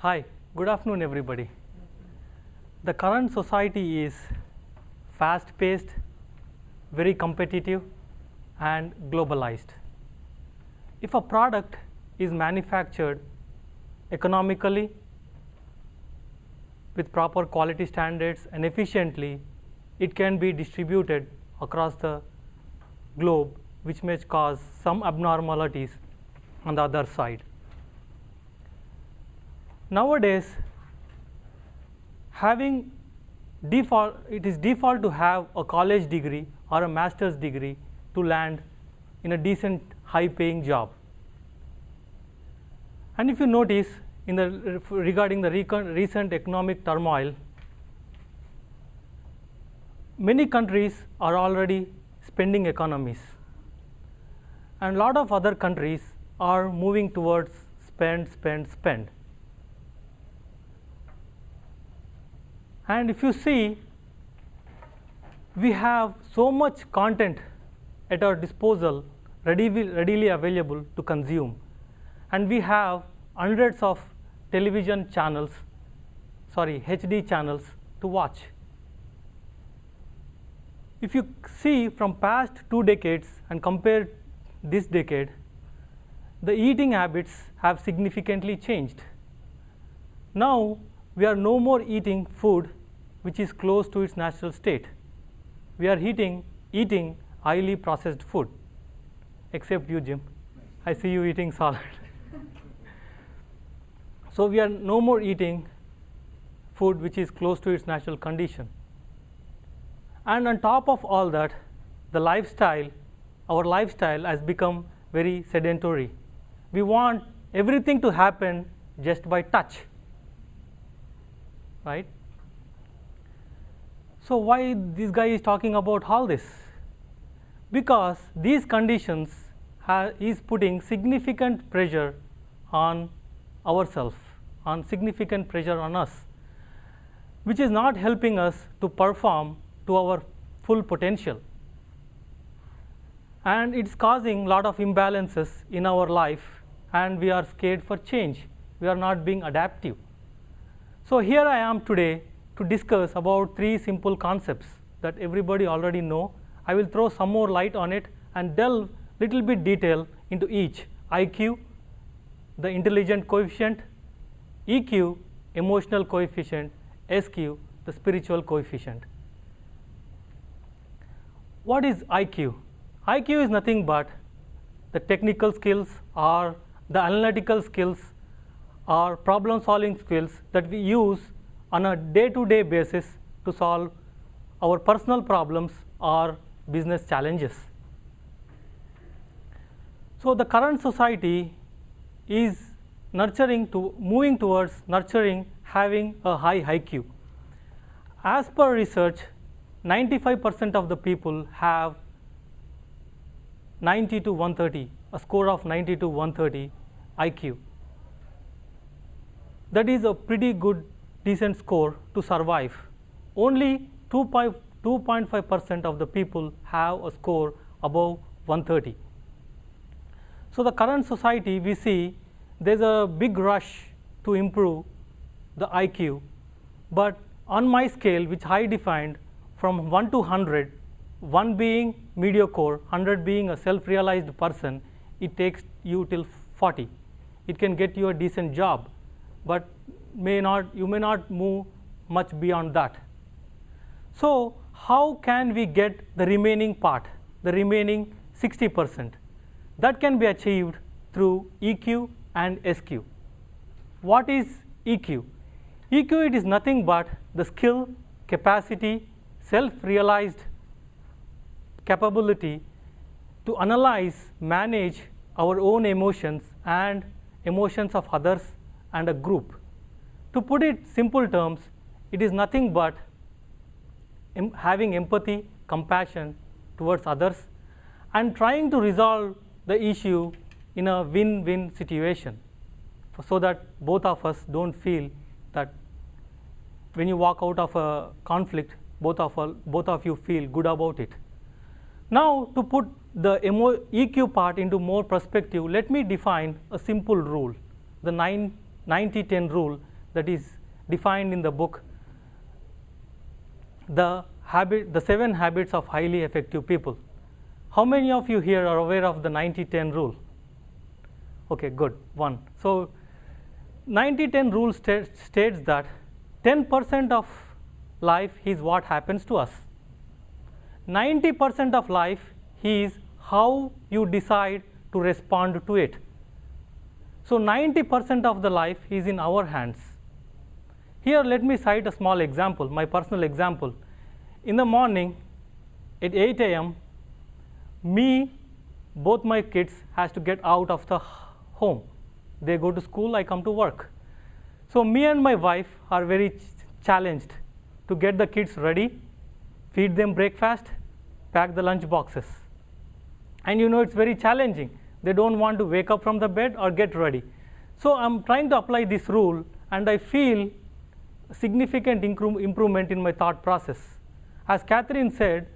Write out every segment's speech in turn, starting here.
Hi, good afternoon everybody. The current society is fast-paced, very competitive and globalized. If a product is manufactured economically with proper quality standards and efficiently, it can be distributed across the globe, which may cause some abnormalities on the other side. Nowadays, it is default to have a college degree or a master's degree to land in a decent high-paying job. And if you notice regarding the recent economic turmoil, many countries are already spending economies, and a lot of other countries are moving towards spend. And if you see, we have so much content at our disposal, readily available to consume, and we have hundreds of television channels, HD channels to watch. If you see from past 2 decades and compare this decade, the eating habits have significantly changed. Now, we are no more eating food which is close to its natural state. We are eating highly processed food, except you, Jim. I see you eating salad. So we are no more eating food which is close to its natural condition. And on top of all that, our lifestyle has become very sedentary. We want everything to happen just by touch, right? So why this guy is talking about all this? Because these conditions is putting significant pressure on ourselves, significant pressure on us, which is not helping us to perform to our full potential. And it's causing a lot of imbalances in our life, and we are scared for change. We are not being adaptive. So here I am today to discuss about 3 simple concepts that everybody already know. I will throw some more light on it and delve little bit detail into each. IQ, the intelligent coefficient; EQ, emotional coefficient; SQ, the spiritual coefficient. What is IQ? IQ is nothing but the technical skills or the analytical skills or problem solving skills that we use on a day-to-day basis to solve our personal problems or business challenges. So the current society is moving towards nurturing having a high IQ. As per research, 95% of the people have 90 to 130, a score of 90 to 130 IQ. That is a pretty good, decent score to survive. Only 2.5% of the people have a score above 130. So the current society, we see there's a big rush to improve the IQ, but on my scale, which I defined from 1 to 100, 1 being mediocre, 100 being a self-realized person, it takes you till 40. It can get you a decent job, but you may not move much beyond that. So how can we get the remaining part, the remaining 60%? That can be achieved through EQ and SQ. What is EQ? EQ, it is nothing but the skill, capacity, self-realized capability to analyze, manage our own emotions and emotions of others and a group. To put it simple terms, it is nothing but having empathy, compassion towards others, and trying to resolve the issue in a win-win situation, so that both of us don't feel that when you walk out of a conflict, both of you feel good about it. Now, to put the EQ part into more perspective, let me define a simple rule, the 9 90-10 rule that is defined in the book, the 7 habits of highly effective people. How many of you here are aware of the 90-10 rule? Okay, good, 1. So 90-10 rule states that 10% of life is what happens to us. 90% of life is how you decide to respond to it. So 90% of the life is in our hands. Here let me cite a small example, my personal example. In the morning at 8 a.m., both my kids has to get out of the home. They go to school, I come to work. So me and my wife are very challenged to get the kids ready, feed them breakfast, pack the lunch boxes. And you know it's very challenging. They don't want to wake up from the bed or get ready. So I'm trying to apply this rule, and I feel significant improvement in my thought process. As Catherine said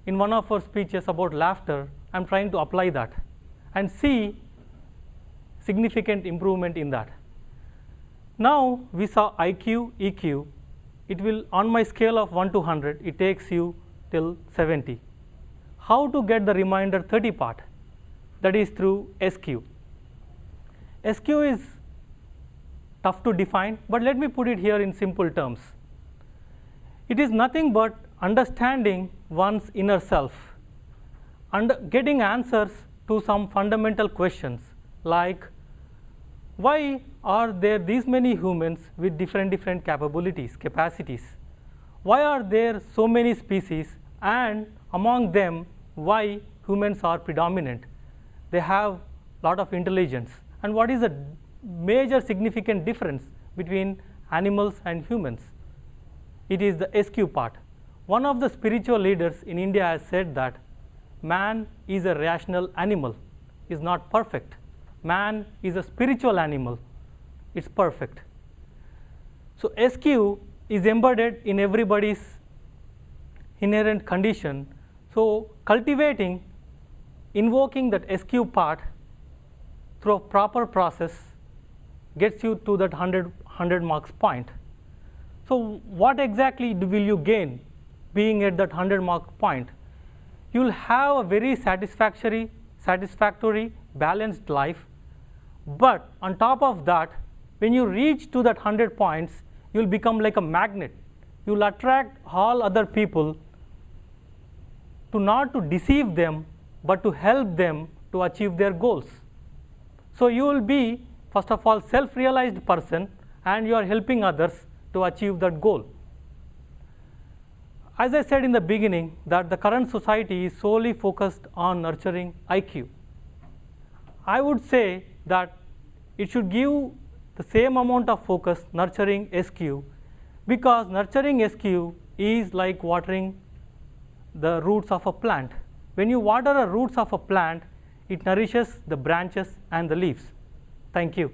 in one of her speeches about laughter, I'm trying to apply that and see significant improvement in that. Now we saw IQ, EQ. It will, on my scale of 1 to 100, it takes you till 70. How to get the remainder 30 part? That is through SQ. SQ is tough to define, but let me put it here in simple terms. It is nothing but understanding one's inner self and getting answers to some fundamental questions like, why are there these many humans with different capacities? Why are there so many species, and among them, why humans are predominant? They have a lot of intelligence. And what is the major significant difference between animals and humans? It is the SQ part. One of the spiritual leaders in India has said that man is a rational animal, is not perfect. Man is a spiritual animal, it's perfect. So SQ is embedded in everybody's inherent condition. So cultivating, invoking that SQ part through a proper process gets you to that 100 marks point. So what exactly will you gain being at that 100 mark point? You will have a very satisfactory, balanced life. But on top of that, when you reach to that 100 points, you will become like a magnet. You will attract all other people to not to deceive them, but to help them to achieve their goals. So you will be, first of all, self-realized person, and you are helping others to achieve that goal. As I said in the beginning, that the current society is solely focused on nurturing IQ. I would say that it should give the same amount of focus nurturing SQ, because nurturing SQ is like watering the roots of a plant. When you water the roots of a plant, it nourishes the branches and the leaves. Thank you.